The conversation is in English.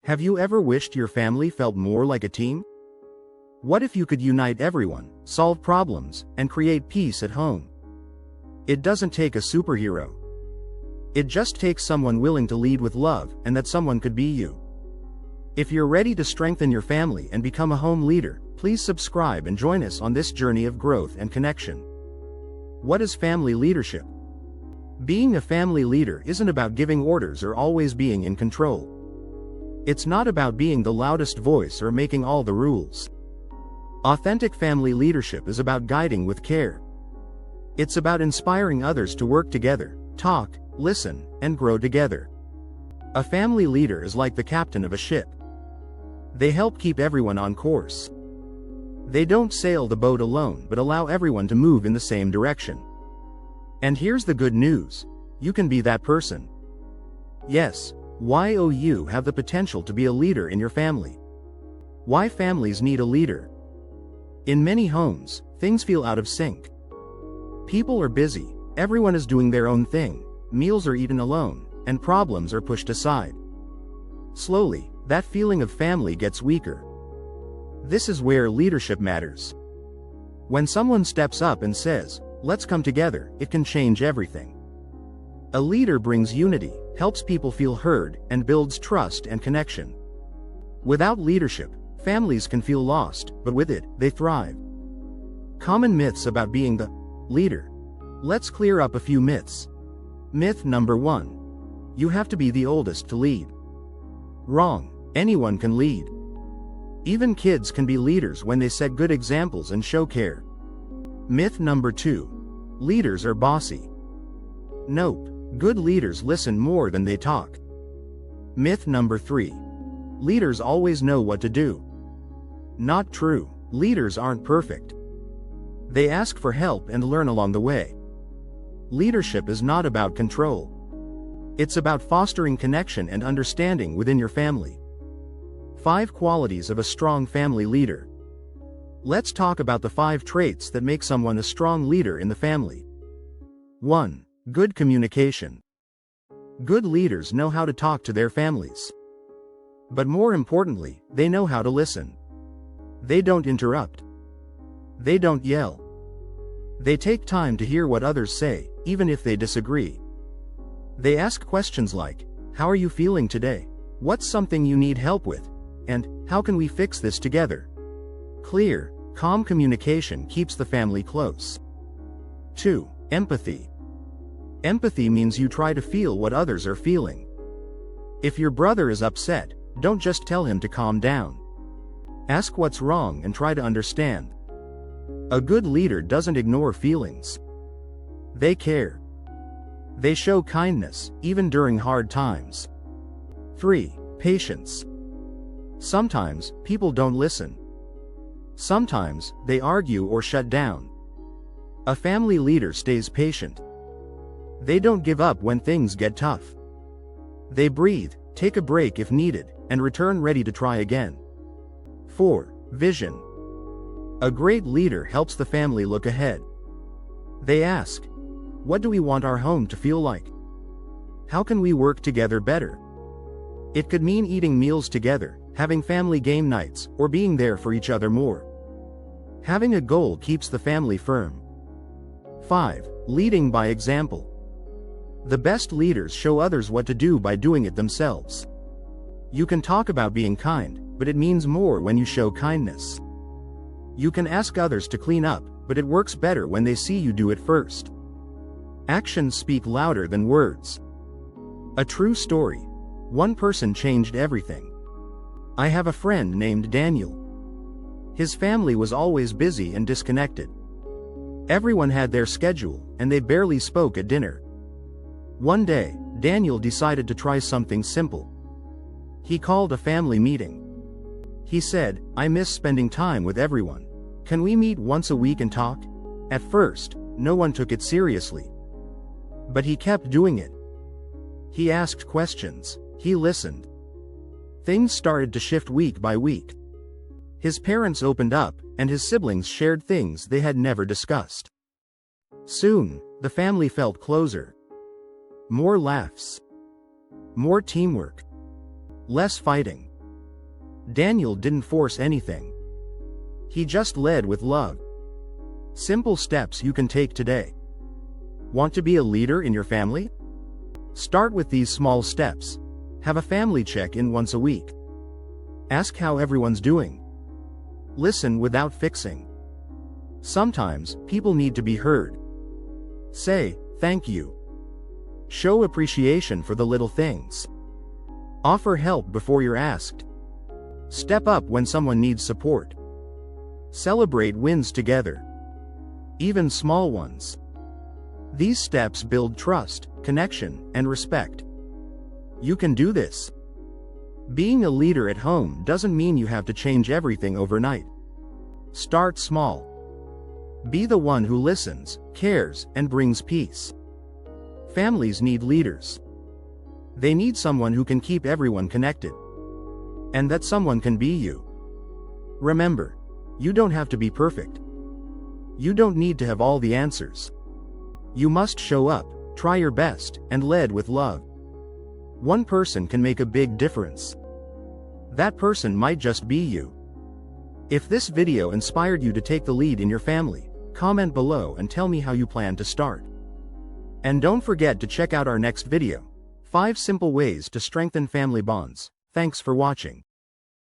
Have you ever wished your family felt more like a team? What if you could unite everyone, solve problems, and create peace at home? It doesn't take a superhero. It just takes someone willing to lead with love, and that someone could be you. If you're ready to strengthen your family and become a home leader, please subscribe and join us on this journey of growth and connection. What is family leadership? Being a family leader isn't about giving orders or always being in control. It's not about being the loudest voice or making all the rules. Authentic family leadership is about guiding with care. It's about inspiring others to work together, talk, listen, and grow together. A family leader is like the captain of a ship. They help keep everyone on course. They don't sail the boat alone but allow everyone to move in the same direction. And here's the good news: you can be that person. Yes, you have the potential to be a leader in your family. Why families need a leader? In many homes, things feel out of sync. People are busy, everyone is doing their own thing, meals are eaten alone, and problems are pushed aside. Slowly, that feeling of family gets weaker. This is where leadership matters. When someone steps up and says, "Let's come together," it can change everything. A leader brings unity, helps people feel heard, and builds trust and connection. Without leadership, families can feel lost, but with it, they thrive. Common myths about being the leader. Let's clear up a few myths. Myth number 1. You have to be the oldest to lead. Wrong. Anyone can lead. Even kids can be leaders when they set good examples and show care. Myth number 2. Leaders are bossy. Nope. Good leaders listen more than they talk. Myth number 3. Leaders always know what to do. Not true. Leaders aren't perfect. They ask for help and learn along the way. Leadership is not about control. It's about fostering connection and understanding within your family. 5 qualities of a strong family leader. Let's talk about the 5 traits that make someone a strong leader in the family. 1. Good communication. Good leaders know how to talk to their families. But more importantly, they know how to listen. They don't interrupt. They don't yell. They take time to hear what others say, even if they disagree. They ask questions like, "How are you feeling today? What's something you need help with? And, how can we fix this together?" Clear, calm communication keeps the family close. 2. Empathy. Empathy means you try to feel what others are feeling. If your brother is upset, don't just tell him to calm down. Ask what's wrong and try to understand. A good leader doesn't ignore feelings. They care. They show kindness, even during hard times. 3. Patience. Sometimes, people don't listen. Sometimes, they argue or shut down. A family leader stays patient. They don't give up when things get tough. They breathe, take a break if needed, and return ready to try again. 4. Vision. A great leader helps the family look ahead. They ask, "What do we want our home to feel like? How can we work together better?" It could mean eating meals together, having family game nights, or being there for each other more. Having a goal keeps the family firm. 5. Leading by example. The best leaders show others what to do by doing it themselves. You can talk about being kind, but it means more when you show kindness. You can ask others to clean up, but it works better when they see you do it first. Actions speak louder than words. A true story. One person changed everything. I have a friend named Daniel. His family was always busy and disconnected. Everyone had their schedule, and they barely spoke at dinner. One day, Daniel decided to try something simple. He called a family meeting. He said, "I miss spending time with everyone. Can we meet once a week and talk?" At first, no one took it seriously. But he kept doing it. He asked questions. He listened. Things started to shift week by week. His parents opened up, and his siblings shared things they had never discussed. Soon, the family felt closer. More laughs. More teamwork. Less fighting. Daniel didn't force anything. He just led with love. Simple steps you can take today. Want to be a leader in your family? Start with these small steps. Have a family check-in once a week. Ask how everyone's doing. Listen without fixing. Sometimes, people need to be heard. Say, thank you. Show appreciation for the little things. Offer help before you're asked. Step up when someone needs support. Celebrate wins together. Even small ones. These steps build trust, connection, and respect. You can do this. Being a leader at home doesn't mean you have to change everything overnight. Start small. Be the one who listens, cares, and brings peace. Families need leaders. They need someone who can keep everyone connected. And that someone can be you. Remember, you don't have to be perfect. You don't need to have all the answers. You must show up, try your best, and lead with love. One person can make a big difference. That person might just be you. If this video inspired you to take the lead in your family, comment below and tell me how you plan to start. And don't forget to check out our next video, 5 simple ways to strengthen family bonds. Thanks for watching.